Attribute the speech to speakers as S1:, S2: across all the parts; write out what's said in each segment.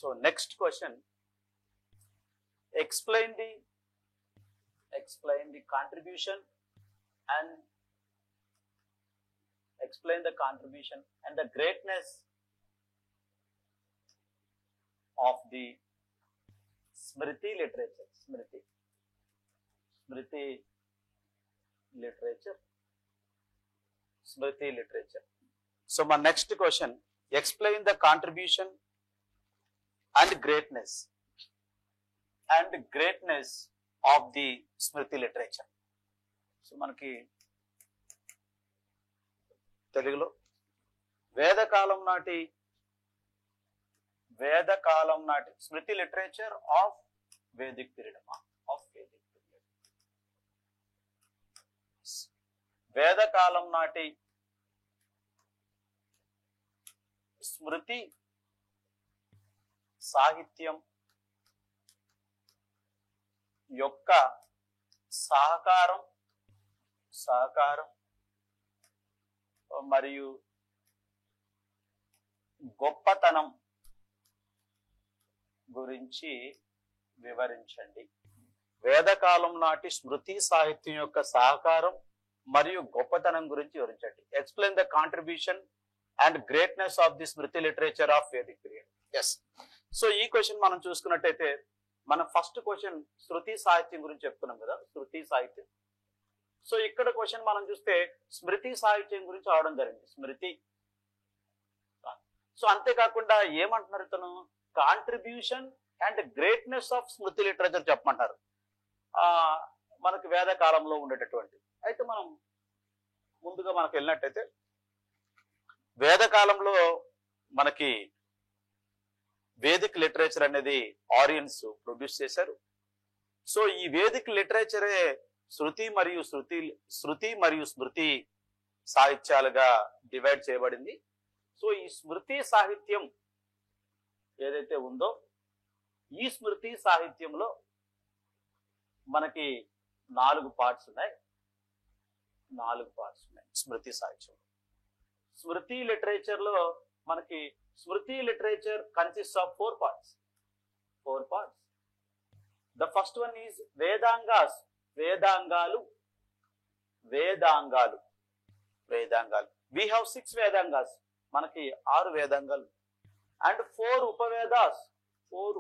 S1: So next question, explain the contribution and explain the contribution and the greatness of the Smriti literature. Smriti literature. So my next question, explain the contribution and greatness of the Smriti literature. So మనకి తెలుగులో వేదకాలం నాటి స్మృతి literature of Vedic period వేదకాలం నాటి స్మృతి సాహిత్యం యొక్క సహకారం మరియు గొప్పతనం గురించి వివరించండి. వేదకాలం నాటి స్మృతి సాహిత్యం యొక్క సహకారం మరియు గొప్పతనం గురించి వివరించండి. Explain the contribution and greatness of the smriti literature of Vedic period. Yes. So ఈ క్వశ్చన్ మనం చూసుకున్నట్టయితే మన ఫస్ట్ క్వశ్చన్ శృతి సాహిత్యం గురించి చెప్తున్నాం కదా, శృతి సాహిత్యం. సో ఇక్కడ క్వశ్చన్ మనం చూస్తే స్మృతి సాహిత్యం గురించి అవడం జరిగింది, స్మృతి. సో అంతేకాకుండా ఏమంటున్నారు ఇతను, contribution and greatness of Smriti literature చెప్పమంటారు మనకి వేద కాలంలో ఉండేటటువంటి. అయితే మనం ముందుగా మనకు వెళ్ళినట్టయితే వేద కాలంలో మనకి వేదిక్ లిటరేచర్ అనేది ఆరియన్స్ ప్రొడ్యూస్ చేశారు. సో ఈ వేదిక్ లిటరేచరే శృతి మరియు స్మృతి సాహిత్యాలుగా డివైడ్ చేయబడింది. సో ఈ స్మృతి సాహిత్యం ఏదైతే ఉందో, ఈ స్మృతి సాహిత్యంలో మనకి 4 పార్ట్స్ ఉన్నాయి. స్మృతి సాహిత్యం. స్మృతి లిటరేచర్ లో మనకి smriti literature consist of 4 parts. The first one is వేదాంగాలు. We have 6 వేదాంగాస్, మనకి 6 వేదాంగాలు. అండ్ 4 ఉపవేదాస్, 4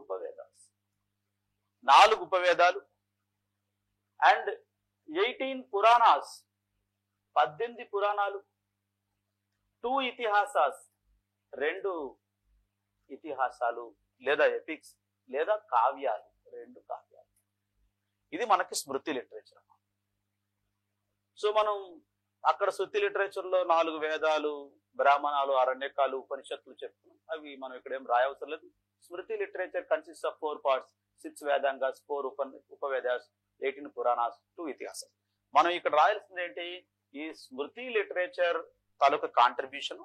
S1: ఉపవేదాలు. అండ్ 18 పురాణాస్, 18 పురాణాలు. 2 ఇతిహాసాస్, 2 ఇతిహాసాలు లేదా ఎపిక్స్ లేదా కావ్యాలు, 2 కావ్యాలు. ఇది మనకి స్మృతి లిటరేచర్. సో మనం అక్కడ స్మృతి లిటరేచర్ లో 4 వేదాలు, బ్రాహ్మణాలు, అరణ్యకాలు, ఉపనిషత్తులు చెప్తున్నాం. అవి మనం ఇక్కడ ఏం రాయవసరం లేదు. Smriti literature consist of 4 parts, 6 vedangas, 4 upavedas, 18 puranas, 2 ఇతిహాసాలు. మనం ఇక్కడ రాయాల్సింది ఏంటి, ఈ స్మృతి లిటరేచర్ తాలూకా కాంట్రిబ్యూషన్,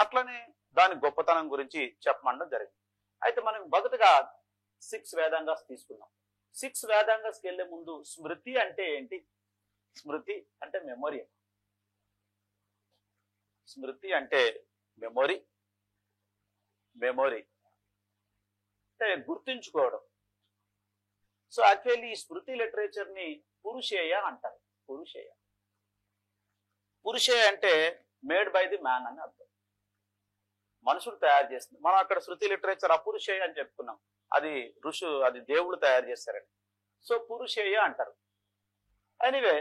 S1: అట్లనే దాని గొప్పతనం గురించి చెప్పమండం జరిగింది. అయితే మనం మొదటగా 6 వేదాంగాస్ తీసుకున్నాం. 6 వేదాంగాస్కి వెళ్లే ముందు స్మృతి అంటే ఏంటి? స్మృతి అంటే మెమొరీ. స్మృతి అంటే మెమొరీ అంటే గుర్తుంచుకోవడం. సో యాక్చువల్లీ ఈ స్మృతి లిటరేచర్ ని పురుషేయ అంటారు. పురుషేయ అంటే మేడ్ బై ది మ్యాన్ అని అర్థం. మనుషులు తయారు చేస్తుంది. మనం అక్కడ శృతి లిటరేచర్ అపురుషేయ అని చెప్పుకున్నాం, అది అది దేవుడు తయారు చేస్తారని. సో పురుషేయ అంటారు. ఎనీవే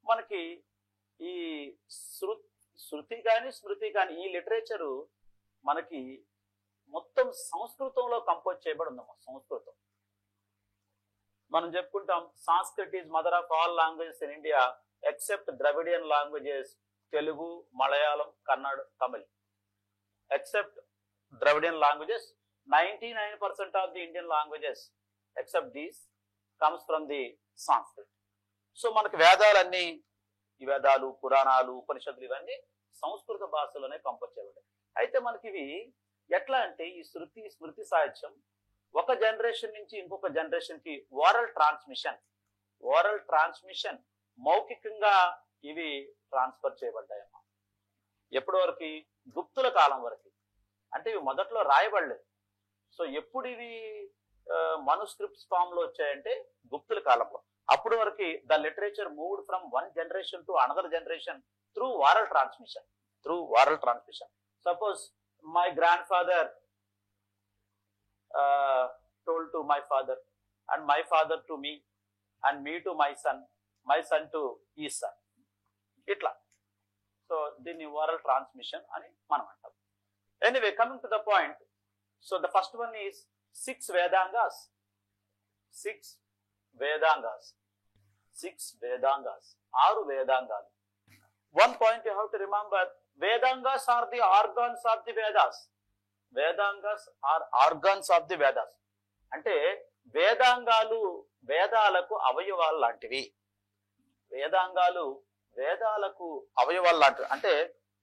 S1: మనకి ఈ శృతి కానీ స్మృతి కానీ ఈ లిటరేచరు మనకి మొత్తం సంస్కృతంలో కంపోజ్ చేయబడి ఉందమ్మా. సంస్కృతం మనం చెప్పుకుంటాం, Sanskrit is mother of all languages in India except Dravidian languages, Telugu, Malayalam, Kannada, Tamil. Except Dravidian languages, 99% of the Indian languages except these comes from the Sanskrit. So మనకి వేదాలన్నీ, ఈ వేదాలు, పురాణాలు, ఉపనిషత్తులు ఇవన్నీ సంస్కృత భాషలోనే కంపోజ్ చేయబడ్డాయి. అయితే మనకి ఇవి ఎట్లా అంటే ఈ స్మృతి సాహిత్యం ఒక జనరేషన్ నుంచి ఇంకొక జనరేషన్ కి ఓరల్ ట్రాన్స్మిషన్ మౌఖికంగా ఇవి ట్రాన్స్ఫర్ చేయబడ్డాయమ్మా. ఎప్పటి వరకు? గుప్తుల కాలం వరకు. అంటే ఇవి మొదట్లో రాయబడలేదు. సో ఎప్పుడు ఇవి మనుస్క్రిప్ట్స్ ఫామ్ లో వచ్చాయంటే గుప్తుల కాలంలో. అప్పటి వరకు the literature moved from one generation to another generation through వారల్ transmission. Suppose my grand father told to my father, and my father to me, and me to my son to his son. Itla. So దీన్ని oral transmission అని మనం అంటాం. Anyway, coming to the point, so the first one is 6 Vedangas. 6 Vedangas. 6 Vedangalu. One point you have to remember, Vedangas are the organs of the Vedas. Vedangas are organs of the Vedas. అంటే వేదాంగాలు వేదాలకు అవయవాలు లాంటివి. అంటే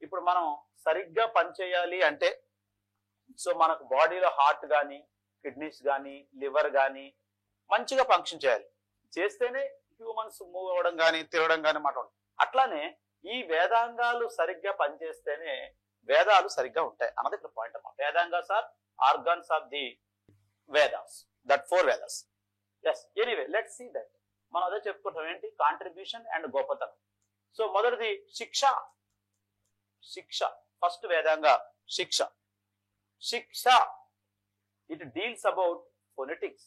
S1: ఇప్పుడు మనం సరిగ్గా పనిచేయాలి అంటే, సో మనకు బాడీలో హార్ట్ కానీ, కిడ్నీస్ కానీ, లివర్ కానీ మంచిగా ఫంక్షన్ చేయాలి. చేస్తేనే హ్యూమన్స్ మూవ్ అవ్వడం కానీ, తిరగడం కానీ మాట్లాడడం. అట్లానే ఈ వేదాంగాలు సరిగ్గా పనిచేస్తేనే వేదాలు సరిగ్గా ఉంటాయి అన్నది ఇక్కడ పాయింట్ అమ్మా. Vedangas are organs of the Vedas, that 4 Vedas. Yes, anyway, let's see that. మనం అదే చెప్పుకుంటాం, ఏంటి కాంట్రిబ్యూషన్ అండ్ గోపతనం. సో మొదటిది శిక్ష. ఫస్ట్ వేదంగా శిక్ష. It deals about phonetics.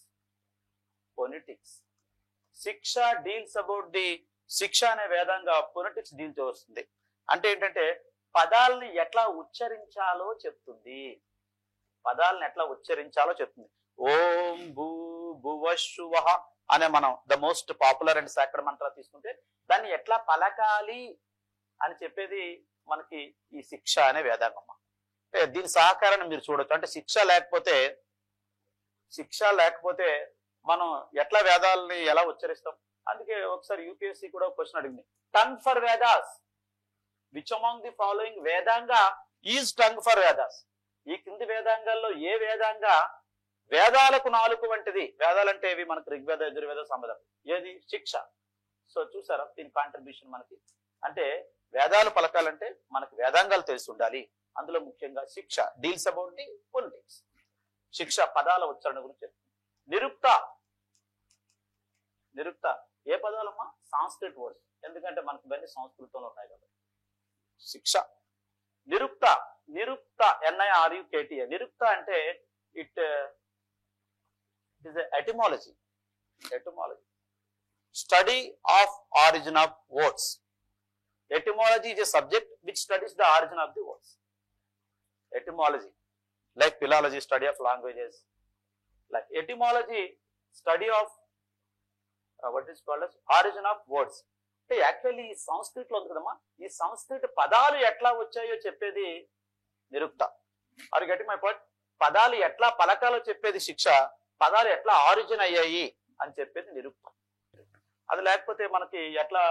S1: శిక్ష డీల్స్ అబౌట్ ది శిక్ష అనే వేదంగా ఫొనెటిక్స్ డీల్ చేస్తుంది. అంటే ఏంటంటే పదాలని ఎట్లా ఉచ్చరించాలో చెప్తుంది. ఓం భూవశువః అనే మనం the most popular and sacred మంత్ర తీసుకుంటే దాన్ని ఎట్లా పలకాలి అని చెప్పేది మనకి ఈ శిక్ష అనే వేదాంగమ్మ. దీని సహకారాన్ని మీరు చూడొచ్చు. అంటే శిక్ష లేకపోతే మనం ఎట్లా వేదాలని ఎలా ఉచ్చరిస్తాం. అందుకే ఒకసారి యూపీఎస్సీ కూడా క్వశ్చన్ అడిగింది, tongue for Vedas, which among the following vedanga is tongue for Vedas. ఈ కింది వేదాంగాల్లో ఏ వేదాంగా వేదాలకు నాలుగు వంటిది. వేదాలంటే ఇవి మనకు ఋగ్వేద, యజుర్వేద, సామవేదం. ఏది? శిక్ష. సో చూసారా దీని కాంట్రిబ్యూషన్ మనకి. అంటే వేదాలు పలకాలంటే మనకు వేదాంగాలు తెలిసి ఉండాలి. అందులో ముఖ్యంగా శిక్ష డీల్స్ అబౌట్ ది పొలిటిక్స్. శిక్ష పదాల ఉచ్చారణ గురించి చెప్తుంది. నిరుక్త ఏ పదాలమ్మా? Sanskrit words. ఎందుకంటే మనకి ఇవన్నీ సంస్కృతంలో ఉన్నాయి కాబట్టి. శిక్ష. నిరుక్త NIRUKTA. నిరుక్త అంటే it is a etymology. Study of origin of words. Etymology is a subject which studies the origin of the words. Etymology, like philology, study of languages. Like etymology, study of what is called as origin of words. అంటే actually ఈ సంస్కృతిలో ఉంది కదమ్మా, ఈ సంస్కృత పదాలు ఎట్లా వచ్చాయో చెప్పేది Nirukta. Are getting my point? పదాలు ఎట్లా పలకాలో చెప్పేది శిక్ష, పదాలు ఎట్లా ఆరిజిన్ అయ్యాయి అని చెప్పేది నిరుక్తం. అది లేకపోతే మనకి ఎట్లా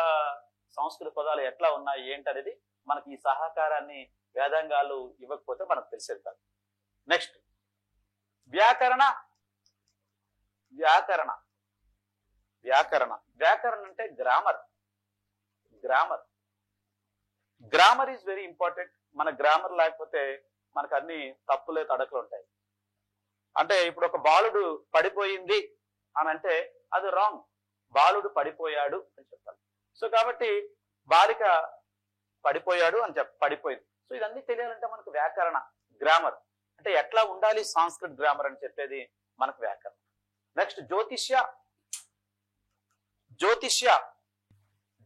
S1: సంస్కృత పదాలు ఎట్లా ఉన్నాయి ఏంటనేది మనకి ఈ సహకారాన్ని వేదాంగాలు ఇవ్వకపోతే మనకు తెలిసేది కాదు. నెక్స్ట్ వ్యాకరణ అంటే గ్రామర్ ఈజ్ వెరీ ఇంపార్టెంట్. మన గ్రామర్ లేకపోతే మనకు అన్ని తప్పులే తడకలు ఉంటాయి. అంటే ఇప్పుడు ఒక బాలుడు పడిపోయింది అని అంటే అది రాంగ్. బాలుడు పడిపోయాడు అని చెప్పాలి. సో కాబట్టి బాలిక పడిపోయాడు అని పడిపోయింది. సో ఇదన్నీ తెలియాలంటే మనకు వ్యాకరణ, గ్రామర్ అంటే ఎట్లా ఉండాలి సాంస్క్రిట్ గ్రామర్ అని చెప్పేది మనకు వ్యాకరణం. నెక్స్ట్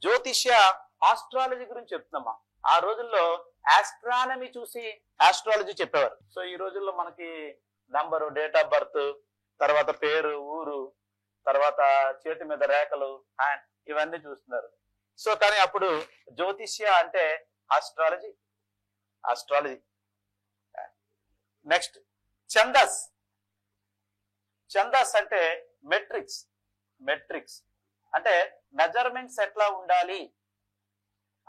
S1: జ్యోతిష్య ఆస్ట్రాలజీ గురించి చెప్తున్నామా. ఆ రోజుల్లో ఆస్ట్రానమీ చూసి ఆస్ట్రాలజీ చెప్పేవారు. సో ఈ రోజుల్లో మనకి నంబరు, డేట్ ఆఫ్ బర్త్, తర్వాత పేరు, ఊరు, తర్వాత చేతి మీద రేఖలు, హ్యాండ్, ఇవన్నీ చూస్తున్నారు. సో కానీ అప్పుడు జ్యోతిష్య అంటే ఆస్ట్రాలజీ. నెక్స్ట్ ఛందస్ అంటే మెట్రిక్స్ అంటే మెజర్మెంట్స్ ఎట్లా ఉండాలి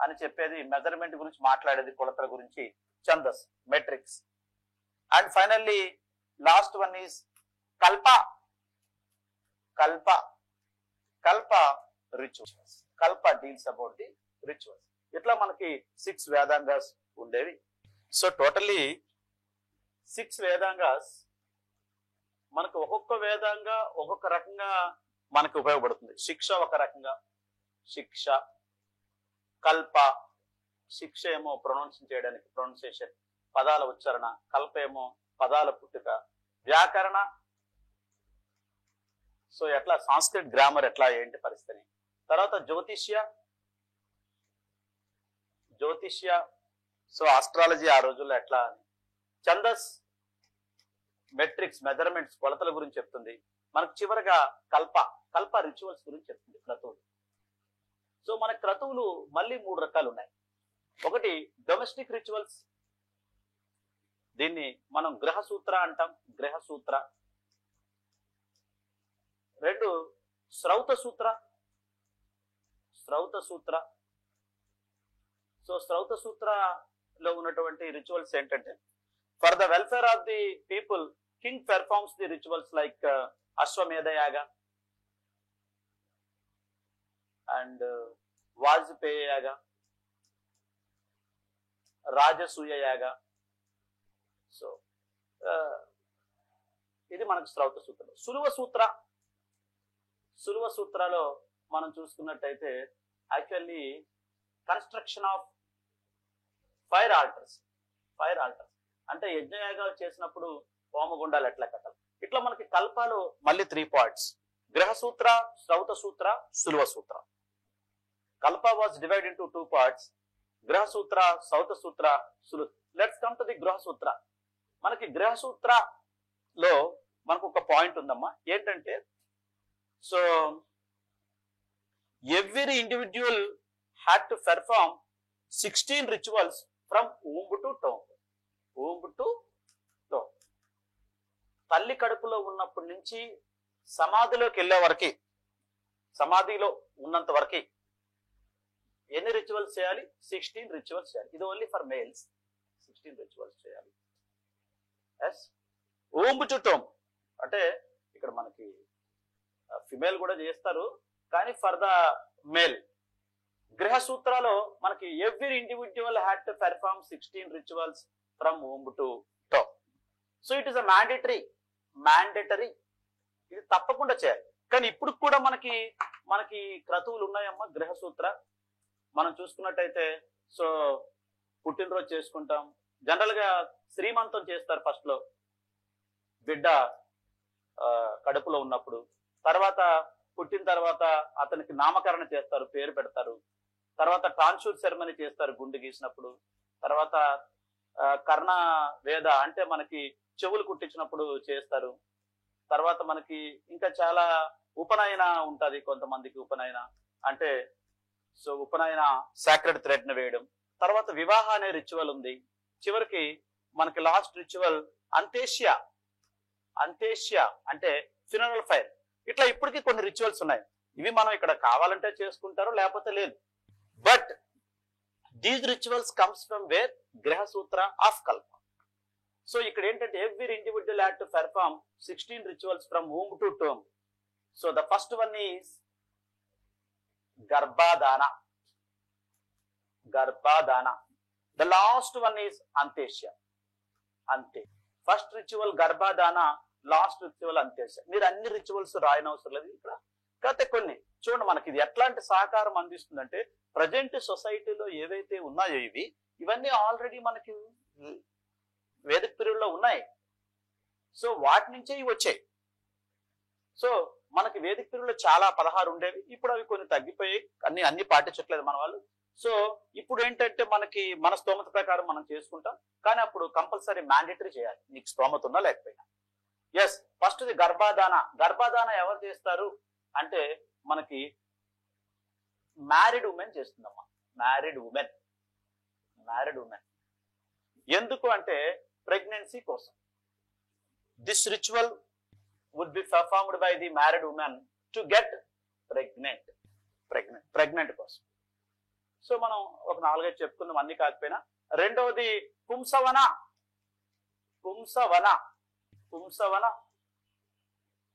S1: అని చెప్పేది, మెజర్మెంట్ గురించి మాట్లాడేది, కొలతల గురించి Chandas, metrics. And finally last one is Kalpa rituals. Kalpa deals about the rituals. ఇట్లా మనకి 6 వేదాంగాస్ ఉండేవి. సో టోటల్లీ 6 వేదాంగాస్ మనకు ఒక్కొక్క వేదంగా ఒక్కొక్క రకంగా మనకు ఉపయోగపడుతుంది. శిక్ష ఒక రకంగా, శిక్ష, కల్ప, శిక్ష ఏమో ప్రొనౌన్సింగ్ చేయడానికి ప్రొనౌన్సియేషన్, పదాల ఉచ్చారణ, కల్ప ఏమో పదాల పుట్టుక, వ్యాకరణ, సో ఎట్లా సంస్కృత్ గ్రామర్ ఎట్లా ఏంటి పరిస్థితి. తర్వాత జ్యోతిష్య, సో ఆస్ట్రాలజీ ఆ రోజుల్లో ఎట్లా అని. ఛందస్, మెట్రిక్స్, మెజర్మెంట్స్, కొలతల గురించి చెప్తుంది. మనకు చివరగా కల్ప రిచువల్స్ గురించి చెప్తుంది, క్రతువులు. సో మన క్రతువులు మళ్ళీ 3 రకాలు ఉన్నాయి. ఒకటి డొమెస్టిక్ రిచువల్స్, దీన్ని మనం గ్రహసూత్ర అంటాం, గ్రహసూత్ర. 2 శ్రౌత సూత్ర. సో శ్రౌత సూత్రలో ఉన్నటువంటి రిచువల్స్ ఏంటంటే, for the welfare of the people king performs the rituals like అశ్వమేధ యాగ అండ్ వాజపేయ యాగ, రాజసూయ యాగ. సో ఇది మనకు శ్రౌత సూత్రం. సులువ సూత్రాలో మనం చూసుకున్నట్టయితే actually construction of fire altars అంటే యజ్ఞయాగాలు చేసినప్పుడు హోమగుండాలు ఎట్లా కట్టాలి. ఇట్లా మనకి కల్పాలు మళ్ళీ 3 parts: Grihyasutra, Shrauta Sutra, Shulba Sutra. Kalpa was divide into 2 parts: Grihyasutra, Shrauta Sutra, Shulba. Let's come to the Grihyasutra. మనకి గ్రహసూత్రలో మనకు ఒక పాయింట్ ఉందమ్మా, ఏంటంటే so every individual had to perform 16 rituals from womb to tomb. తల్లి కడుపులో ఉన్నప్పటి నుంచి సమాధిలోకి వెళ్ళే వరకు, సమాధిలో ఉన్నంత వరకు ఎన్ని రిచువల్స్ చేయాలి? 16 రిచువల్స్ చేయాలి. ఇది ఓన్లీ ఫర్ మేల్స్. 16 రిచువల్స్ చేయాలి. ఎస్, ఊంబ్ టు టోమ్ అంటే ఇక్కడ మనకి ఫిమేల్ కూడా చేస్తారు, కానీ ఫర్ ద మేల్. గ్రహసూత్రాలో మనకి every individual had to perform 16 rituals from womb to tomb. So it is a mandatory, ఇది తప్పకుండా చేయాలి. కానీ ఇప్పుడు కూడా మనకి క్రతువులు ఉన్నాయమ్మా. గ్రహసూత్ర మనం చూసుకున్నట్టయితే, సో పుట్టినరోజు చేసుకుంటాం, జనరల్ గా శ్రీమంతం చేస్తారు ఫస్ట్ లో బిడ్డ కడుపులో ఉన్నప్పుడు. తర్వాత పుట్టిన తర్వాత అతనికి నామకరణ చేస్తారు, పేరు పెడతారు. తర్వాత ట్రాన్స్ఫర్ సెరమనీ చేస్తారు గుండు గీసినప్పుడు. తర్వాత కర్ణ వేద అంటే మనకి చెవులు కుట్టించినప్పుడు చేస్తారు. తర్వాత మనకి ఇంకా చాలా ఉపనయన ఉంటది కొంతమందికి. ఉపనయన అంటే సో ఉపనయన సాక్రెడ్ థ్రెడ్ ని వేయడం. తర్వాత వివాహ అనే రిచువల్ ఉంది. చివరికి మనకి లాస్ట్ రిచువల్ అంత్యేష్య అంటే ఫ్యూనరల్ ఫైర్. ఇట్లా ఇప్పటికీ కొన్ని రిచువల్స్ ఉన్నాయి. ఇవి మనం ఇక్కడ కావాలంటే చేసుకుంటారు, లేకపోతే లేదు. But these rituals comes from where? Grihyasutra of Kalpa. So ఇక్కడ ఏంటంటే every individual had to perform 16 rituals from womb to tomb. So the first one is Garbhadhana. The last one is Antyeshti. First ritual Garbhadhana, last ritual Antyeshti. మీరు అన్ని rituals రాయనవసరం లేదు ఇక్కడ. కాకపోతే కొన్ని చూడండి, మనకి ఇది ఎట్లాంటి సహకారం అందిస్తుందంటే, ప్రజెంట్ సొసైటీలో ఏవైతే ఉన్నాయో ఇవన్నీ ఆల్రెడీ మనకి వేదిక పీరియడ్ లో ఉన్నాయి. సో వాటి నుంచే ఇవి వచ్చాయి. సో మనకి వేదిక పీరియడ్ లో చాలా 16 ఉండేవి. ఇప్పుడు అవి కొన్ని తగ్గిపోయి అన్ని పాటించట్లేదు మన వాళ్ళు. సో ఇప్పుడు ఏంటంటే మనకి మన స్తోమత ప్రకారం మనం చేసుకుంటాం, కానీ అప్పుడు కంపల్సరీ మ్యాండేటరీ చేయాలి, నీకు స్తోమత ఉన్నా లేకపోయినా. ఎస్, ఫస్ట్ ది గర్భాధాన ఎవరు చేస్తారు అంటే మనకి మ్యారీడ్ ఉమెన్ చేస్తుందమ్మా. Married women. ఎందుకు అంటే ప్రెగ్నెన్సీ కోసం. This ritual would be performed by the married women to get pregnant కోసం. సో మనం ఒక 4-5 చెప్పుకుందాం, అన్ని కాకపోయినా. రెండవది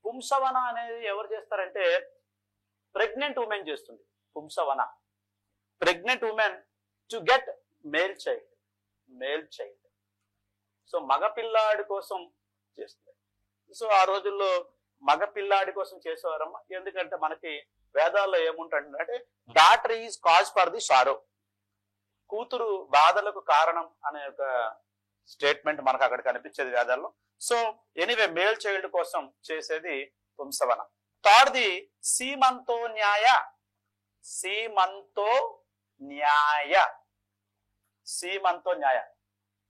S1: పుంసవన అనేది ఎవరు చేస్తారంటే ప్రెగ్నెంట్ ఉమెన్ చేస్తుంది. Pumsavana, pregnant women to get male child. So మగపిల్లాడి కోసం చేస్తుంది. సో ఆ రోజుల్లో మగ పిల్లాడి కోసం చేసేవారమ్మా. ఎందుకంటే మనకి వేదాల్లో ఏముంటుందంటే daughter is cause for the sorrow, కూతురు బాధలకు కారణం అనే ఒక స్టేట్మెంట్ మనకు అక్కడ కనిపించేది వేదాల్లో. సో ఎనీవే మేల్ చైల్డ్ కోసం చేసేది పుంసవన. థర్డ్ది సీమంతో న్యాయ. సీమంతో న్యాయ, సీమంతో న్యాయ,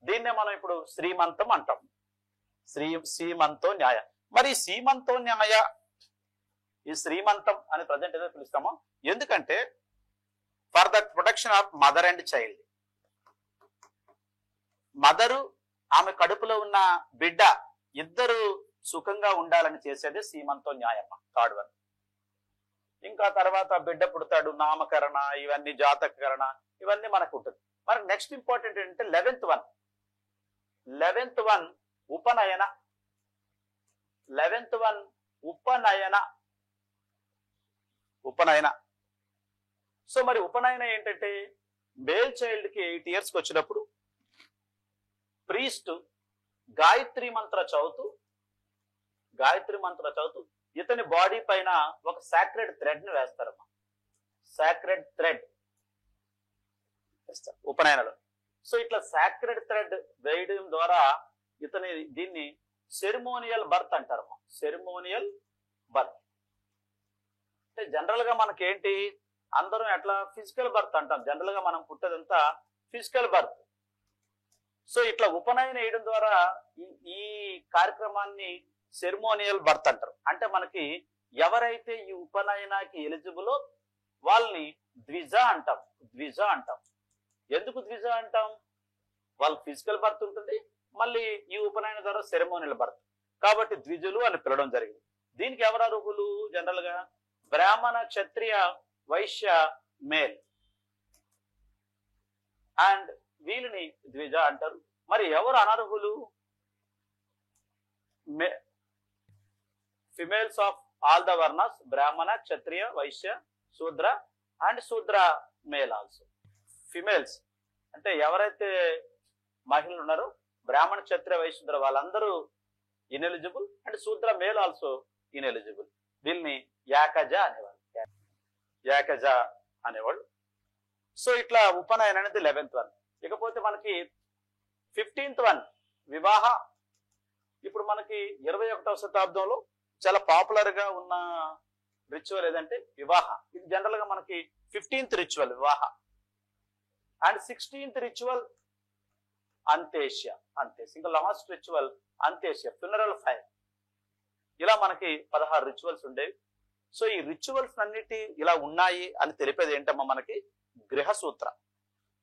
S1: దీన్నే మనం ఇప్పుడు శ్రీమంతం అంటాం. సీమంతో న్యాయ. మరి సీమంతో న్యాయ, ఈ శ్రీమంతం అని ప్రజెంట్ ఏదో పిలుస్తామో ఎందుకంటే for the protection of mother and child. Mother ఆమె కడుపులో ఉన్న బిడ్డ ఇద్దరు సుఖంగా ఉండాలని చేసేది సీమంతో న్యాయమ్మ. Third one. ఇంకా తర్వాత బిడ్డ పుడతాడు, నామకరణ, ఇవన్నీ జాతకరణ, ఇవన్నీ మనకు ఉంటుంది. మనకు నెక్స్ట్ ఇంపార్టెంట్ ఏంటంటే 11th వన్. 11th వన్ ఉపనయన. 11th వన్ ఉపనయన. ఉపనయన. సో మరి ఉపనయన ఏంటంటే మేల్ చైల్డ్ కి 8 years వచ్చినప్పుడు ప్రీస్ట్ గాయత్రి మంత్ర చదువుతూ ఇతని బాడీ పైన ఒక సాక్రెడ్ థ్రెడ్ ని వేస్తారమ్మా. సాక్రెడ్ థ్రెడ్ ఉపనయనలో. సో ఇట్లా సాక్రెడ్ థ్రెడ్ వేయడం ద్వారా దీన్ని సెరిమోనియల్ బర్త్ అంటారమ్మా. సెరిమోనియల్ బర్త్ అంటే జనరల్ గా మనకేంటి అందరం ఎట్లా ఫిజికల్ బర్త్ అంటాం. జనరల్ గా మనం పుట్టేదంతా ఫిజికల్ బర్త్. సో ఇట్లా ఉపనయన వేయడం ద్వారా ఈ కార్యక్రమాన్ని సెరిమోనియల్ బర్త్ అంటారు. అంటే మనకి ఎవరైతే ఈ ఉపనయనాకి ఎలిజిబులో వాళ్ళని ద్విజ అంటాం. ద్విజ అంటాం. ఎందుకు ద్విజ అంటాం? వాళ్ళ ఫిజికల్ బర్త్ ఉంటుంది, మళ్ళీ ఈ ఉపనయన ద్వారా సెరిమోనియల్ బర్త్, కాబట్టి ద్విజులు అని పిలవడం జరిగింది. దీనికి ఎవరు అర్హులు? జనరల్ గా బ్రాహ్మణ, క్షత్రియ, వైశ్య, మేల్ అండ్ వీళ్ళని ద్విజ అంటారు. మరి ఎవరు అనర్హులు? ఫిమేల్స్ ఆఫ్ ఆల్ ద వర్ణస్, బ్రాహ్మణ, క్షత్రియ, వైశ్య, శూద్ర అండ్ శూద్ర మేల్ ఆల్సో. ఫిమేల్స్ అంటే ఎవరైతే మహిళలు ఉన్నారో బ్రాహ్మణ, క్షత్రియ, వైశ్య, శూద్ర వాళ్ళందరూ ఇన్ఎలిజిబుల్ అండ్ శూద్ర మేల్ ఆల్సో ఇన్ఎలిజిబుల్. దీన్ని యాకజ అనేవాళ్ళు. యాకజ అనేవాళ్ళు. సో ఇట్లా ఉపనయన అనేది 11th వన్. ఇకపోతే మనకి 15th వన్ వివాహ. ఇప్పుడు మనకి 21వ శతాబ్దంలో చాలా పాపులర్ గా ఉన్న రిచువల్ ఏదంటే వివాహ. ఇది జనరల్ గా మనకి 15th ritual vivaha. And 16th ritual Antyeshti. ఇంకా last ritual Antyeshti, funeral fire. ఇలా మనకి 16 రిచువల్స్ ఉండేవి. సో ఈ రిచువల్స్ అన్నిటి ఇలా ఉన్నాయి అని తెలిపేది ఏంటమ్మా మనకి గృహసూత్ర.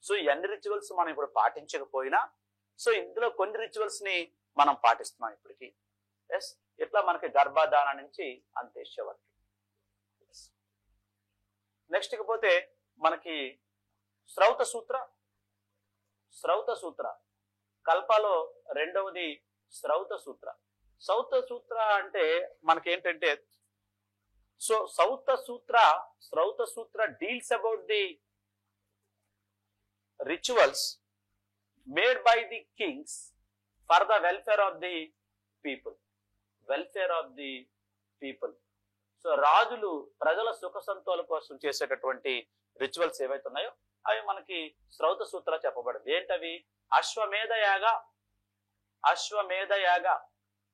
S1: సో ఈ అన్ని రిచువల్స్ మనం ఇప్పుడు పాటించకపోయినా సో ఇందులో కొన్ని రిచువల్స్ ని మనం పాటిస్తున్నాం ఇప్పటికి. ఎస్, ఇట్లా మనకి గర్భధాన నుంచి అంత్యేష్య వరకు. నెక్స్ట్ ఇకపోతే మనకి శ్రౌత సూత్ర. శ్రౌత సూత్ర కల్పలో రెండవది శ్రౌత సూత్ర. శ్రౌత సూత్ర అంటే మనకేంటంటే so Shrauta Sutra deals about the rituals made by the kings for the welfare of the people. Welfare of the people. So రాజులు ప్రజల సుఖ సంతోషాల కోసం చేసేటటువంటి రిచువల్స్ ఏవైతే ఉన్నాయో అవి మనకి శ్రౌత సూత్ర చెప్పబడింది. ఏంటవి? అశ్వమేధ యాగ.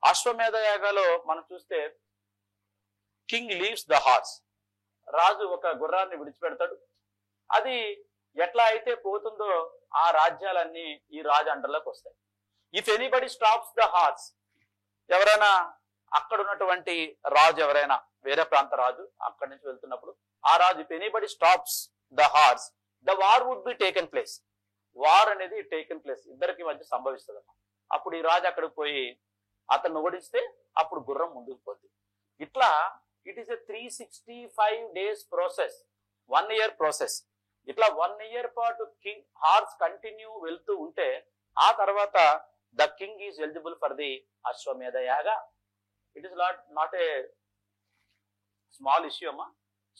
S1: అశ్వమేధ యాగలో మనం చూస్తే కింగ్ లీవ్స్ ద హార్స్. రాజు ఒక గుర్రాన్ని విడిచిపెడతాడు. అది ఎట్లా అయితే పోతుందో ఆ రాజ్యాలన్నీ ఈ రాజు అండర్లోకి వస్తాయి. If anybody stops the horse, ఎవరైనా అక్కడ ఉన్నటువంటి రాజు, ఎవరైనా వేరే ప్రాంత రాజు అక్కడి నుంచి వెళ్తున్నప్పుడు ఆ రాజు if anybody stops the horse the war would be taken place. War అనేది టేకెన్ ప్లేస్, ఇద్దరికి మధ్య సంభవిస్తుంది. అప్పుడు ఈ రాజు అక్కడికి పోయి అతను ఓడిస్తే అప్పుడు గుర్రం ముందుకు పోతుంది. ఇట్లా it is a 365 days process, 1 year process. ఇట్లా 1 year పాటు కింగ్ హార్స్ కంటిన్యూ వెళ్తూ ఉంటే ఆ తర్వాత the king is eligible for the అశ్వమేధ యాగ. It is not a small issue అమ్మా.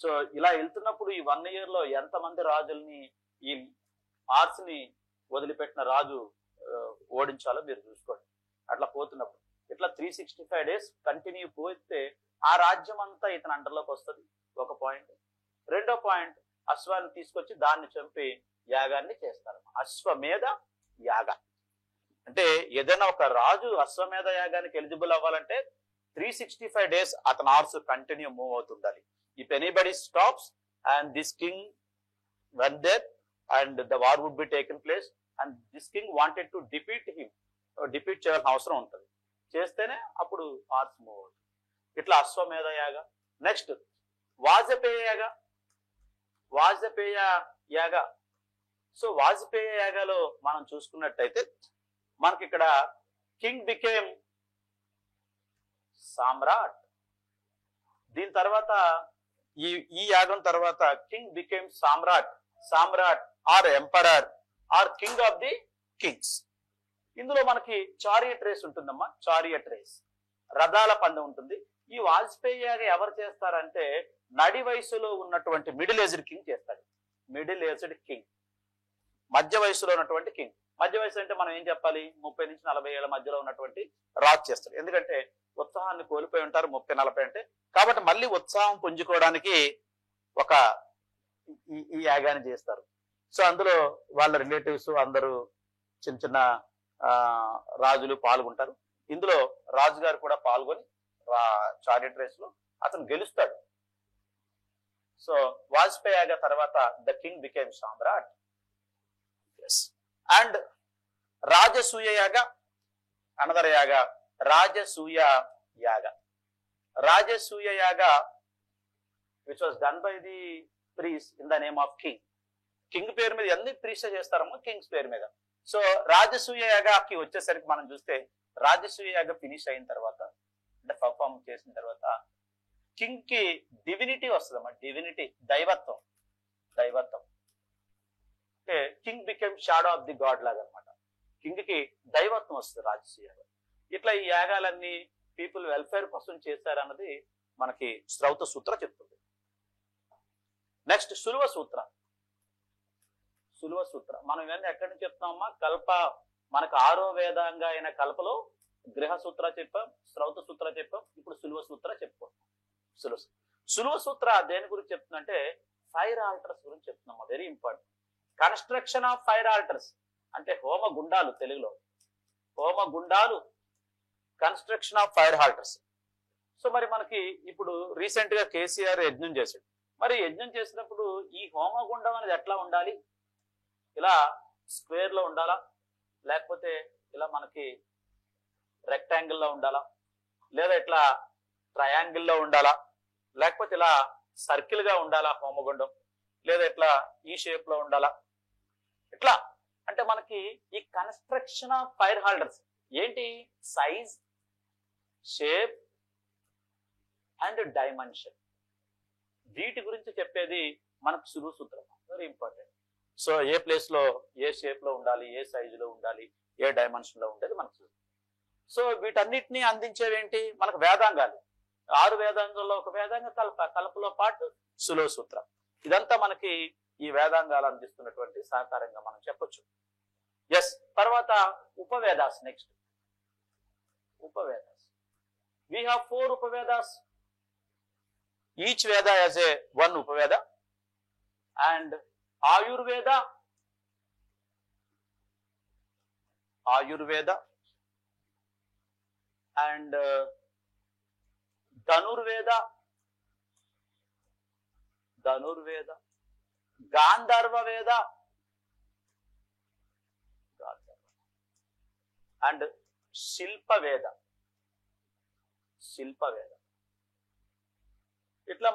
S1: సో ఇలా వెళ్తున్నప్పుడు ఈ 1 year లో ఎంతమంది రాజుల్ని ఈ హార్స్ ని వదిలిపెట్టిన రాజు ఓడించాలో మీరు చూసుకోండి. అట్లా పోతున్నప్పుడు ఇట్లా 365 days కంటిన్యూ పోతే ఆ రాజ్యం అంతా ఇతని అండర్లోకి వస్తుంది. ఒక పాయింట్. రెండో పాయింట్, అశ్వాన్ని తీసుకొచ్చి దాన్ని చంపి యాగాన్ని చేస్తారు. అశ్వమేధ యాగ అంటే ఏదైనా ఒక రాజు అశ్వమేధ యాగానికి ఎలిజిబుల్ అవ్వాలంటే 365 days అతని ఆర్స్ కంటిన్యూ మూవ్ అవుతుండాలి. If anybody stops and this king went there and the war would be taken place and this king wanted to defeat him, defeat చేయాల్సిన అవసరం ఉంటుంది. చేస్తేనే అప్పుడు ఆర్స్ మూవ్ అవుతుంది. ఇట్లా అశ్వమేధ యాగ. నెక్స్ట్ వాజపేయ యాగ. వాజపేయ యాగ. సో వాజపేయ యాగలో మనం చూసుకున్నట్టయితే మనకి ఇక్కడ కింగ్ బికేమ్ సామ్రాట్. దీని తర్వాత ఈ యాగం తర్వాత king became samrat, samrat or emperor or king of the kings. ఇందులో మనకి చారియట్ రేస్ ఉంటుందమ్మా. చారియట్ రేస్, రథాల పందెం ఉంటుంది. ఈ వాజ్పేయి యాగ ఎవరు చేస్తారంటే నడి వయసులో ఉన్నటువంటి మిడిల్ ఏజ్డ్ కింగ్ చేస్తాడు. మిడిల్ ఏజ్డ్ కింగ్, మధ్య వయసులో ఉన్నటువంటి కింగ్. మధ్య వయసు అంటే మనం ఏం చెప్పాలి, 30 నుంచి 40 ఏళ్ల మధ్యలో ఉన్నటువంటి రాజు చేస్తాడు. ఎందుకంటే ఉత్సాహాన్ని కోల్పోయి ఉంటారు 30-40 అంటే. కాబట్టి మళ్ళీ ఉత్సాహం పుంజుకోవడానికి ఒక ఈ యాగాన్ని చేస్తారు. సో అందులో వాళ్ళ రిలేటివ్స్ అందరూ చిన్న చిన్న రాజులు పాల్గొంటారు. ఇందులో రాజుగారు కూడా పాల్గొని చారియట్ రేస్ లో అతను గెలుస్తాడు. సో వాజ్పేయి యాగ తర్వాత the king became samrat. And Rajasuya yaga, another yaga Rajasuya yaga. Rajasuya yaga which was done by the priest in the name of king. King పేరు మీద అన్ని ప్రీస్ట్ చేస్తారమ్మా, కింగ్స్ పేరు మీద. సో రాజసూయ యాగకి వచ్చేసరికి మనం చూస్తే రాజసూయ యాగ ఫినిష్ అయిన తర్వాత అంటే పర్ఫార్మ్ చేసిన తర్వాత కింగ్ కి డివినిటీ వస్తుందమ్మా. డివినిటీ, దైవత్వం. దైవత్వం అంటే king became shadow of the God లాగా అనమాట. కింగ్ కి దైవత్వం వస్తుంది రాజసూయ యాగ. ఇట్లా ఈ యాగాలన్నీ పీపుల్ వెల్ఫేర్ కోసం చేశారన్నది మనకి శ్రౌత సూత్ర చెప్తుంది. నెక్స్ట్ సులువ సూత్ర. సులువ సూత్ర మనం ఇవన్నీ ఎక్కడి నుంచి చెప్తామమ్మా? కల్ప, మనకు 6వ వేదంగా అయిన కల్పలో గృహ సూత్ర చెప్పాం, శ్రౌత సూత్ర చెప్పాం, ఇప్పుడు సులువ సూత్ర చెప్పుకుంటాం. సులువ సూత్ర దేని గురించి చెప్తుందంటే ఫైర్ ఆల్టర్స్ గురించి చెప్తున్నామా. Very important. Construction of fire altars అంటే హోమ గుండాలు, తెలుగులో హోమ గుండాలు, construction of fire altars. So మరి మనకి ఇప్పుడు రీసెంట్ గా కేసీఆర్ యజ్ఞం చేశాడు. మరి యజ్ఞం చేసినప్పుడు ఈ హోమగుండం అనేది ఎట్లా ఉండాలి? ఇలా స్క్వేర్ లో ఉండాలా, లేకపోతే ఇలా మనకి రెక్టాంగిల్ లో ఉండాలా, లేదా ఇట్లా ట్రయాంగిల్ లో ఉండాలా, లేకపోతే ఇలా సర్కిల్ గా ఉండాలా హోమగుండం, లేదా ఇట్లా ఈ షేప్ లో ఉండాలా? ఇట్లా అంటే మనకి ఈ కన్స్ట్రక్షన్ ఆఫ్ ఫైర్ హోల్డర్స్ ఏంటి? Size, shape and dimension. వీటి గురించి చెప్పేది మనకు సులువ సూత్రం. Very important. సో ఏ ప్లేస్ లో ఏ షేప్ లో ఉండాలి, ఏ సైజులో ఉండాలి, ఏ డైమెన్షన్ లో ఉండేది మనకు. సో వీటన్నిటిని అందించేవేంటి? మనకు వేదాంగాలు. 6 వేదాంగంలో ఒక వేదాంగ కల్ప, కల్పలో పాటు సులువ సూత్రం. ఇదంతా మనకి ఈ వేదాంగాలు అందిస్తున్నటువంటి సహకారంగా మనం చెప్పొచ్చు. ఎస్. తర్వాత upavedas. Next upavedas. We have 4 Upavedas. Each Veda has one Upaveda. And Ayurveda, and Dhanurveda, Gandharva Veda, and Shilpa Veda. ఇట్లా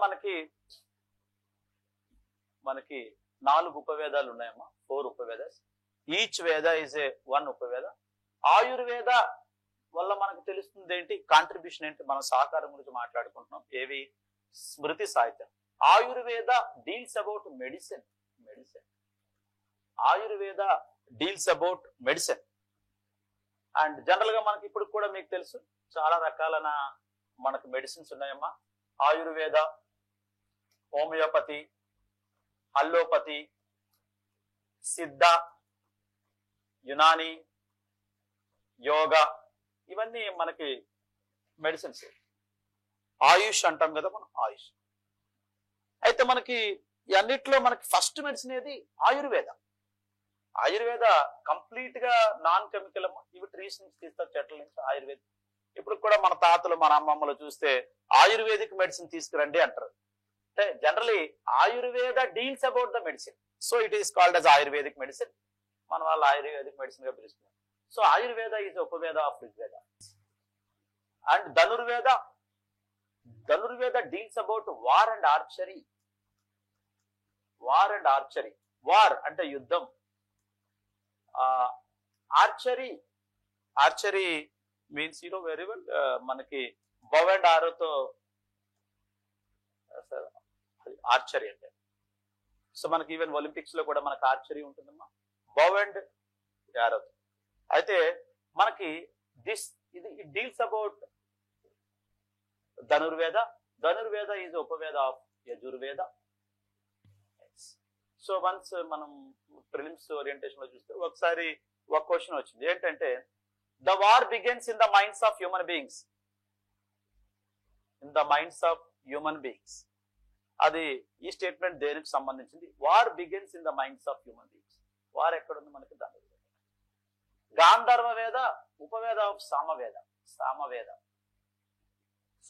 S1: మనకి 4 ఉపవేదాలు ఉన్నాయమ్మా. 4 ఉపవేదాస్. ఈచ్ వేద ఇస్ ఏ 1 ఉపవేద. ఆయుర్వేద వల్ల మనకు తెలుస్తుంది ఏంటి? కాంట్రిబ్యూషన్ ఏంటి? మనం సహకారం గురించి మాట్లాడుకుంటున్నాం. ఏవి? స్మృతి సాహిత్యం. Ayurveda deals about medicine. Ayurveda deals about medicine. And general గా మనకి ఇప్పుడు కూడా మీకు తెలుసు చాలా రకాలైన మనకు మెడిసిన్స్ ఉన్నాయమ్మా. ఆయుర్వేద, హోమియోపతి, అల్లోపతి, సిద్ధ, యునాని, యోగా, ఇవన్నీ మనకి మెడిసిన్స్. ఆయుష్ అంటాం కదా మనం, ఆయుష్. అయితే మనకి అన్నిట్లో మనకి ఫస్ట్ మెడిసిన్ ఏది? ఆయుర్వేద. ఆయుర్వేద కంప్లీట్ గా నాన్ కెమికల్. ఇవి ట్రీస్ నుంచి తీస్తారు, చెట్ల నుంచి. ఆయుర్వేద ఇప్పుడు కూడా మన తాతలు మన అమ్మమ్మలు చూస్తే ఆయుర్వేదిక్ మెడిసిన్ తీసుకురండి అంటారు. అంటే generally Ayurveda deals about the medicine, so it is called as Ayurvedic medicine. మన వాళ్ళు ఆయుర్వేదిక్ మెడిసిన్ గా పిలుస్తున్నారు. So Ayurveda is Upaveda of Rigveda. And Dhanurveda, Dhanurveda deals about war and archery. War and archery. War అంటే యుద్ధం. Archery, archery means you know very well, మనకి bow and ఆరోతో archery అంటే. So మనకి ఈవెన్ ఒలింపిక్స్ లో కూడా మనకి ఆర్చరీ ఉంటుందమ్మా, బవ్ అండ్ ఆరో. అయితే మనకి ఇది it deals about Dhanurveda. Dhanurveda is Upaveda of Yajurveda. So once మనం ప్రిలిమ్స్ ఓరియంటేషన్ లో చూస్తే ఒకసారి ఒక క్వశ్చన్ వచ్చింది ఏంటంటే, the war begins in the minds of human beings. In the minds of human beings. అది ఈ స్టేట్మెంట్ దేనికి సంబంధించింది? War begins in the minds of human beings. War ఎక్కడుంది మనకి? ధనుర్వేద. గాంధర్వ వేద ఉపవేద ఆఫ్ సామవేద. సామవేద,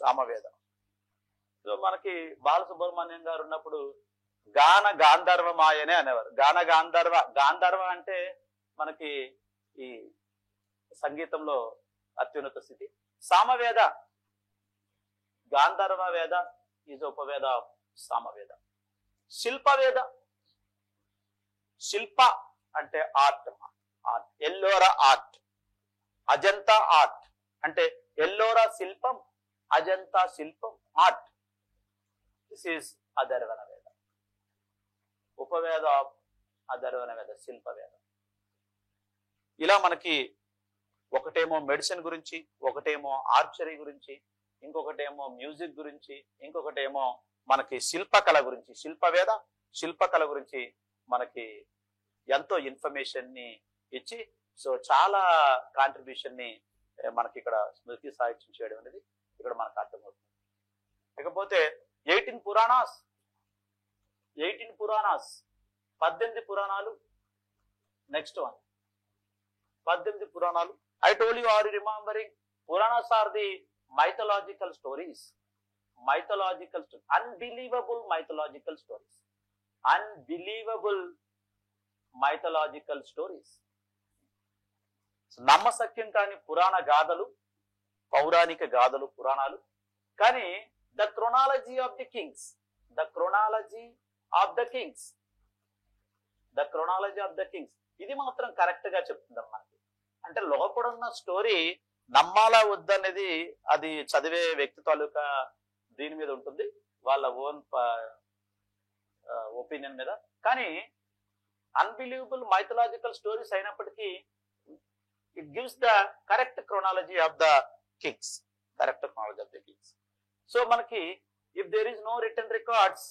S1: సామవేద. సో మనకి బాలసుబ్రహ్మణ్యం గారు ఉన్నప్పుడు గాన గాంధర్వ మాయనే అనేవారు. గాన గాంధర్వ, గాంధర్వ అంటే మనకి ఈ సంగీతంలో అత్యున్నత స్థితి. సామవేద, గాంధర్వ వేద ఈజ్ ఉపవేద ఆఫ్ సామవేద. శిల్పవేద, శిల్ప అంటే art. Art, Ellora art, Ajanta art. అంటే ఎల్లోరా శిల్పం, అజంతా శిల్పం, ఆర్ట్. దిస్ ఈజ్ అధర్వణ వేద. ఉపవేద ఆఫ్ అధర్వణ వేద, శిల్పవేద. ఇలా మనకి ఒకటేమో మెడిసిన్ గురించి, ఒకటేమో ఆర్చరీ గురించి, ఇంకొకటేమో మ్యూజిక్ గురించి, ఇంకొకటేమో మనకి శిల్పకళ గురించి. శిల్పవేద, శిల్పకళ గురించి మనకి ఎంతో ఇన్ఫర్మేషన్ ని ఇచ్చి, సో చాలా కాంట్రిబ్యూషన్ ని మనకి ఇక్కడ స్మృతి సాహిత్యం చేయడం అనేది ఇక్కడ మనకు అర్థమవుతుంది. ఇకపోతే 18 పురాణాస్, 18 పురాణాస్, 18 పురాణాలు. నెక్స్ట్ వన్ 18 పురాణాలు. I told you, are you remembering? Puranas are the mythological stories. Mythological stories. Unbelievable mythological stories. Unbelievable mythological stories. నమ్మశక్యం కాని పురాణ గాథలు, పౌరాణిక గాథలు, పురాణాలు. కానీ the chronology of the Kings, the chronology of the Kings, the chronology of the Kings, ఇది మాత్రం correct గా చెప్తుందమ్మా మనకి. అంటే లోపడున్న స్టోరీ నమ్మాలా వద్దనేది అది చదివే వ్యక్తి తాలూకా దీని మీద ఉంటుంది, వాళ్ళ ఓన్ ఒపీనియన్ మీద. కానీ అన్బిలీవబుల్ మైథలాజికల్ స్టోరీస్ అయినప్పటికీ it gives the correct chronology of the kings, correct chronology of the kings. So మనకి if there is no written records,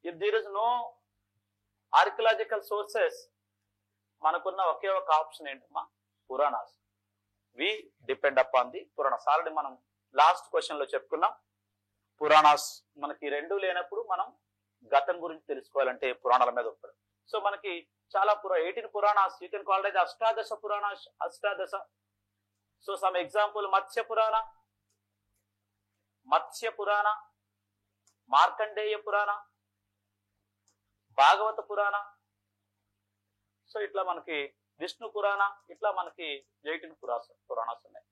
S1: if there is no archaeological sources, మనకున్న ఒకే ఒక option ఏంటమ్మా? Puranas. We depend upon the Puranas. Already మనం last question లో చెప్పుకున్నాం. పురాణాస్ మనకి రెండు లేనప్పుడు మనం గతం గురించి తెలుసుకోవాలంటే పురాణాల మీద ఉంటాడు. సో మనకి చాలా 18 Puranas, you can call it అష్టాదశ పురాణాస్, అష్టాదశ. సో సమ్ ఎగ్జాంపుల్: మత్స్య పురాణ, మత్స్య పురాణ, మార్కండేయ పురాణ, భాగవత పురాణ. సో ఇట్లా మనకి విష్ణు పురాణ, ఇట్లా మనకి 18 పురాణాస్ ఉన్నాయి.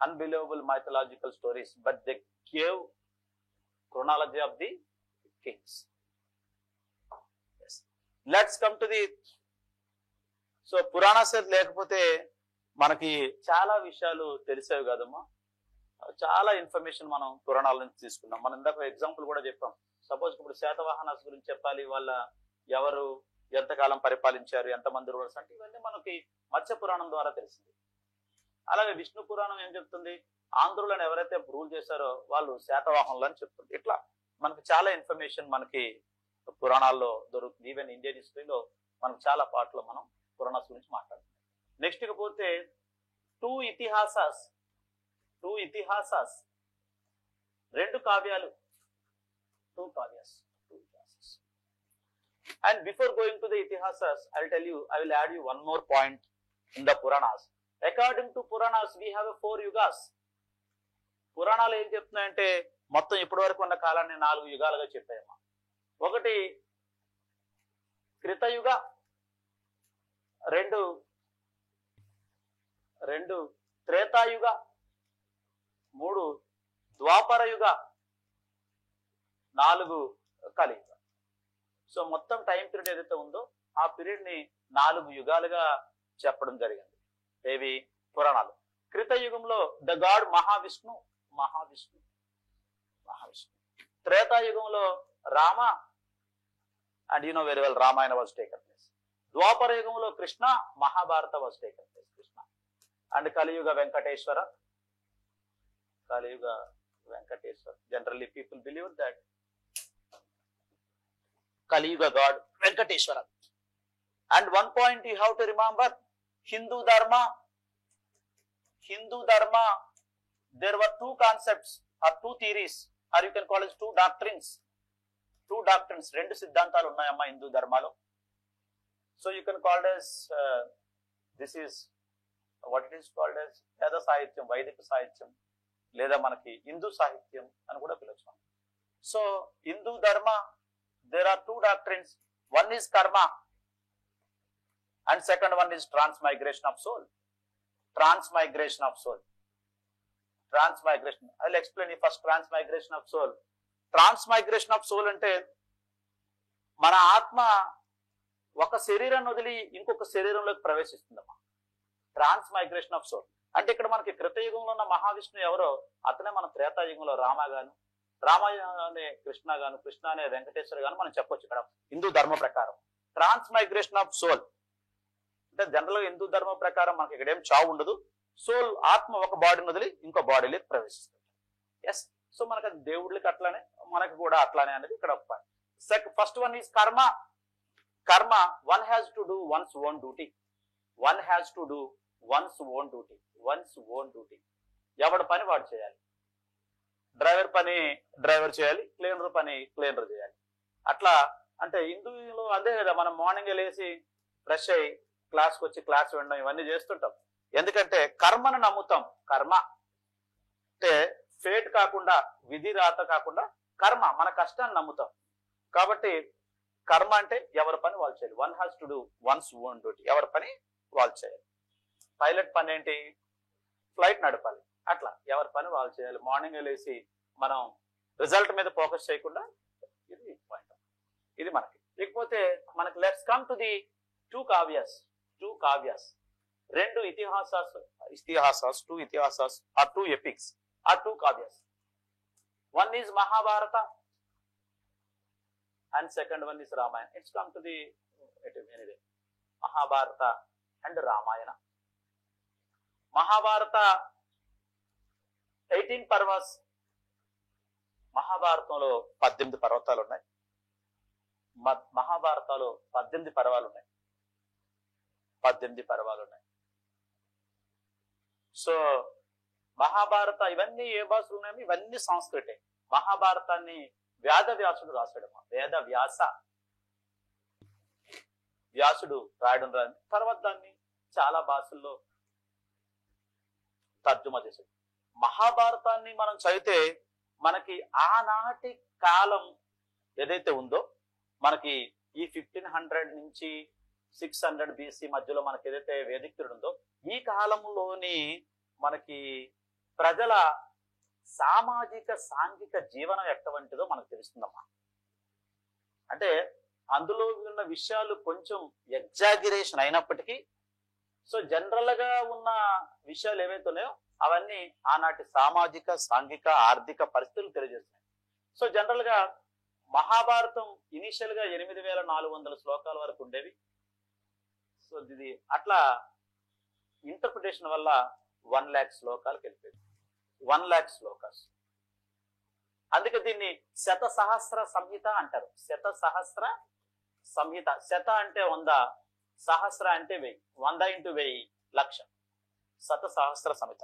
S1: Unbelievable mythological stories, but they gave chronology of the kings. Yes. Let's come to the, so Puranas లేకపోతే మనకి చాలా విషయాలు తెలిసేవి కదమ్మా. చాలా ఇన్ఫర్మేషన్ మనం పురాణాల నుంచి తీసుకున్నాం. మనం ఇందాక ఎగ్జాంపుల్ కూడా చెప్పాం. సపోజ్ ఇప్పుడు శాతవాహనాస్ గురించి చెప్పాలి, వాళ్ళ ఎవరు ఎంతకాలం పరిపాలించారు, ఎంతమంది రూలర్స్ అంటే ఇవన్నీ మనకి మత్స్య పురాణం ద్వారా తెలిసింది. అలాగే విష్ణు పురాణం ఏం చెప్తుంది? ఆంధ్రులను ఎవరైతే రూల్ చేశారో వాళ్ళు శాతవాహనులు అని చెప్తుంది. ఇట్లా మనకి చాలా ఇన్ఫర్మేషన్ మనకి పురాణాల్లో దొరుకుతుంది. ఈవెన్ ఇండియన్ హిస్టరీలో మనకు చాలా పార్ట్లో మనం పురాణాస్ గురించి మాట్లాడుతున్నాం. నెక్స్ట్ పోతే టూ ఇతిహాసాస్ రెండు కావ్యాలు, two Kavya's. And before going to the itihasas, I will add you one more point in the Puranas. According to Puranas, we have 4 yugas. పురాణాలు ఏం చెప్తున్నాయంటే మొత్తం ఇప్పటి వరకు ఉన్న కాలాన్ని 4 యుగాలుగా చెప్పాయమ్మా. ఒకటి కృతయుగ, రెండు త్రేతాయుగ, 3 ద్వాపర యుగ, 4 కలియుగ. సో మొత్తం టైం పీరియడ్ ఏదైతే ఉందో ఆ పీరియడ్ ని 4 యుగాలుగా చెప్పడం జరిగింది ఏవి పురాణాలు. కృతయుగంలో ద గాడ్ మహావిష్ణు. త్రేతాయుగంలో Rama, and you know very well Ramayana was taken place. Dwapara యుగంలో Krishna, Mahabharata was taken place, Krishna. And Kaliyuga Venkateshwara. Generally people believe that Kaliyuga God Venkateshwara. And one point you have to remember, Hindu Dharma, there were 2 concepts or 2 theories, or you can call it 2 doctrines. 2 doctrines, rendu siddhantalu unnayamma Hindu dharmalo. So you can call it as this is what it is called as Veda Sahityam, Vaidika Sahityam, లేదా మనకి హిందూ సాహిత్యం అని కూడా పిలుస్తాం. So Hindu ధర్మ, there are 2 doctrines. One is karma and second one is transmigration of soul. I'll explain you first transmigration of soul. Transmigration of soul అంటే మన ఆత్మ ఒక శరీరాన్ని వదిలి ఇంకొక శరీరంలోకి ప్రవేశిస్తుందమ్మా. ట్రాన్స్మైగ్రేషన్ ఆఫ్ సోల్ అంటే ఇక్కడ మనకి కృతయుగంలో ఉన్న మహావిష్ణు ఎవరో అతనే మన త్రేతాయుగంలో రామ గాను, రామ అనే కృష్ణ గాను, కృష్ణ అనే వెంకటేశ్వర గాను మనం చెప్పొచ్చు. ఇక్కడ హిందూ ధర్మ ప్రకారం ట్రాన్స్మైగ్రేషన్ ఆఫ్ సోల్ అంటే జనరల్ గా హిందూ ధర్మ ప్రకారం మనకి ఇక్కడ ఏం చావు ఉండదు. సోల్ ఆత్మ ఒక బాడీని వదిలి ఇంకో బాడీలోకి ప్రవేశిస్తుంది. ఎస్, సో మనకు అది దేవుళ్ళకి అట్లానే మనకు కూడా అట్లానే అనేది ఇక్కడ ఒక పాయింట్. ఫస్ట్ వన్ ఈజ్ కర్మ. One has to do once own duty. ఎవడి పని వాడు చేయాలి. డ్రైవర్ పని డ్రైవర్ చేయాలి, క్లీనర్ పని క్లీనర్ చేయాలి. అట్లా అంటే హిందూలో అదే కదా, మనం మార్నింగ్ లేసి ఫ్రెష్ అయ్యి క్లాస్కి వచ్చి క్లాస్ వినడం ఇవన్నీ చేస్తుంటాం. ఎందుకంటే కర్మను నమ్ముతాం. కర్మ అంటే ఫేట్ కాకుండా, విధి రాత కాకుండా కర్మ, మన కష్టాన్ని నమ్ముతాం. కాబట్టి కర్మ అంటే ఎవరి పని వాళ్ళు చేయాలి. One has to do once own duty. ఎవరి పని వాళ్ళు చేయాలి. పైలట్ పని ఏంటి? ఫ్లైట్ నడపాలి. అట్లా ఎవరి పని వాళ్ళు చేయాలి. మార్నింగ్ లేసి మనం రిజల్ట్ మీద ఫోకస్ చేయకుండా, ఇది పాయింట్. ఇది మనకి. లేకపోతే మనకి let's come to the two kavyas. రెండు Itihasas, two Itihasas are two epics or two kavyas. One is Mahabharata and second one is Ramayana. It's come to the anyway. Mahabharata and Ramayana. Mahabharata 18 పర్వాస్. మహాభారతంలో 18 పర్వతాలు ఉన్నాయి. మహాభారతాలో 18 పర్వాలు ఉన్నాయి. 18 పర్వాలు ఉన్నాయి. సో మహాభారత ఇవన్నీ ఏ భాషలు ఉన్నాయో ఇవన్నీ సంస్కృతే. మహాభారతాన్ని వ్యాసుడు రాశాడమ్మా. వ్యాసుడు రాయడం రాని తర్వాత దాన్ని చాలా భాషల్లో తర్జుమా చేశాడు. మహాభారతాన్ని మనం చదివితే మనకి ఆనాటి కాలం ఏదైతే ఉందో, మనకి ఈ 1500 నుంచి 600 BC మధ్యలో మనకి ఏదైతే వేదిక్తుడు ఉందో, ఈ కాలంలోని మనకి ప్రజల సామాజిక సాంఘిక జీవనం ఎటువంటిదో మనకు తెలుస్తుందమ్మా. అంటే అందులో ఉన్న విషయాలు కొంచెం ఎగ్జాగరేషన్ అయినప్పటికీ, సో జనరల్ గా ఉన్న విషయాలు ఏవైతే ఉన్నాయో అవన్నీ ఆనాటి సామాజిక సాంఘిక ఆర్థిక పరిస్థితులు తెలియజేస్తున్నాయి. సో జనరల్ గా మహాభారతం ఇనిషియల్ గా 8400 శ్లోకాల వరకు ఉండేవి. సో ఇది అట్లా ఇంటర్ప్రిటేషన్ వల్ల 1 lakh శ్లోకాలకు వెళ్ళిపోయింది. 1 lakh శ్లోకాస్. అందుకే దీన్ని శత సహస్ర సంహిత అంటారు. శత సహస్ర సంహిత. శత అంటే 100, సహస్ర అంటే 1000. 100 × 1000 లక్ష. శతసహస్ర సమిత.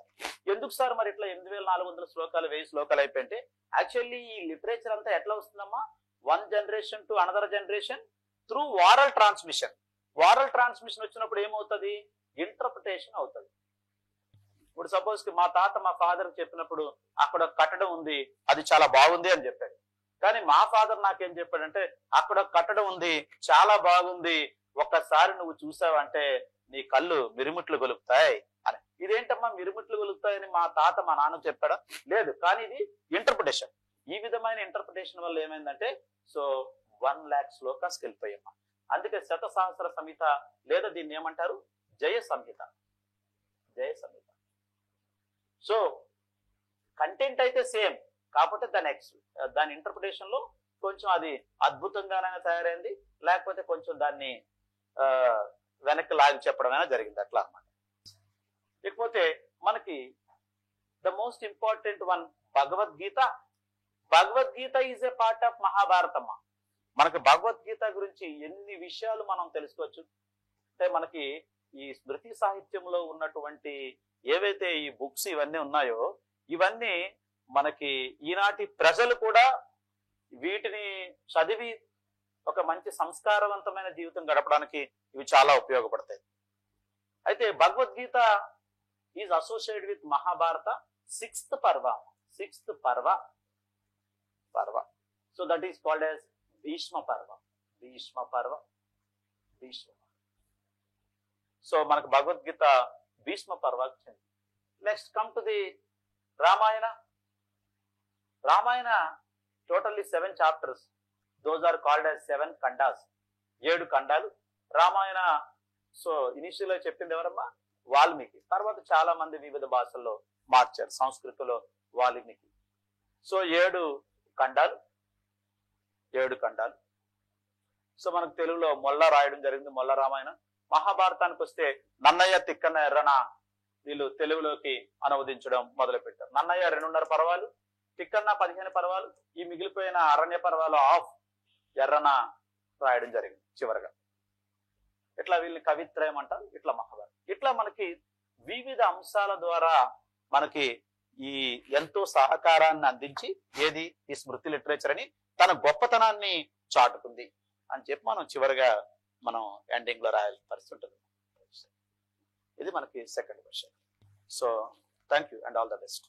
S1: ఎందుకు సార్ మరి ఇట్లా 8400 శ్లోకాలు 1000 శ్లోకాలు అయిపోయింటే, యాక్చువల్లీ ఈ లిటరేచర్ అంతా ఎట్లా వస్తుందమ్మా, one generation to another generation through వారల్ transmission. వారల్ transmission వచ్చినప్పుడు ఏమవుతుంది, ఇంటర్ప్రిటేషన్ అవుతుంది. ఇప్పుడు సపోజ్ కి మా తాత మా ఫాదర్ చెప్పినప్పుడు అక్కడ కట్టడం ఉంది, అది చాలా బాగుంది అని చెప్పాడు. కానీ మా ఫాదర్ నాకేం చెప్పాడంటే, అక్కడ కట్టడం ఉంది చాలా బాగుంది, ఒక్కసారి నువ్వు చూసావంటే నీ కళ్ళు మిరుమిట్లు గొలుపుతాయి అని. ఇదేంటమ్మా మిరుమిట్లు గొలుపుతాయని మా తాత మా నాన్న చెప్పాడా? లేదు. కానీ ఇది ఇంటర్ప్రిటేషన్. ఈ విధమైన ఇంటర్ప్రిటేషన్ వల్ల ఏమైందంటే, సో 1,00,000 శ్లోకాస్కి వెళ్ళిపోయామ్మా. అందుకే శతసహస్ర సంహిత లేదా దీన్ని ఏమంటారు, జయ సంహిత. జయ సంహిత. సో కంటెంట్ అయితే సేమ్, కాకపోతే దాని ఇంటర్ప్రిటేషన్ లో కొంచెం అది అద్భుతంగానే తయారైంది, లేకపోతే కొంచెం దాన్ని వెనక్కి లాగి చెప్పడమైనా జరిగింది అట్లా అన్నమాట. ఇకపోతే మనకి the most important one Bhagavad Gita. Bhagavad Gita is a part of మహాభారతమ్మ. మనకి భగవద్గీత గురించి ఎన్ని విషయాలు మనం తెలుసుకోవచ్చు అంటే, మనకి ఈ స్మృతి సాహిత్యంలో ఉన్నటువంటి ఏవైతే ఈ బుక్స్ ఇవన్నీ ఉన్నాయో, ఇవన్నీ మనకి ఈనాటి ప్రజలు కూడా వీటిని చదివి ఒక మంచి సంస్కారవంతమైన జీవితం గడపడానికి ఇవి చాలా ఉపయోగపడతాయి. అయితే Bhagavad Gita is associated with Mahabharata 6th parva. 6th parva. So that is called as Bhishma parva. Bhishma parva. Bhishma. సో మనకు భగవద్గీత భీష్మ పర్వకు చెంది. Next come to the Ramayana. Ramayana totally 7 chapters. Those are called as 7 kandas. 7 ఖండాలు రామాయణ. సో ఇనిషియల్ గా చెప్పింది ఎవరమ్మా, వాల్మీకి. తర్వాత చాలా మంది వివిధ భాషల్లో మార్చారు, సంస్కృతిలో వాల్మీకి. సో 7 ఖండాలు. 7 ఖండాలు. సో మనకు తెలుగులో మొల్ల రాయడం జరిగింది, మొల్ల రామాయణం. మహాభారతానికి వస్తే నన్నయ్య తిక్కన్న ఎర్రన వీళ్ళు తెలుగులోకి అనువదించడం మొదలు పెట్టారు. నన్నయ్య 2.5 పర్వాలు, తిక్కన్న 15 పర్వాలు, ఈ మిగిలిపోయిన అరణ్య పర్వాలు ఆఫ్ ఎర్రన రాయడం జరిగింది చివరగా. ఇట్లా వీళ్ళని కవిత్రయం అంటారు. ఇట్లా మహాభారతం. ఇట్లా మనకి వివిధ అంశాల ద్వారా మనకి ఈ ఎంతో సహకారాన్ని అందించి ఏది ఈ స్మృతి లిటరేచర్ అని తన గొప్పతనాన్ని చాటుకుంది అని చెప్పి మనం చివరిగా మనం ఎండింగ్ లో రాయాల్సిన పరిస్థితి ఉంటుంది. ఇది మనకి second question. So thank you and all the best.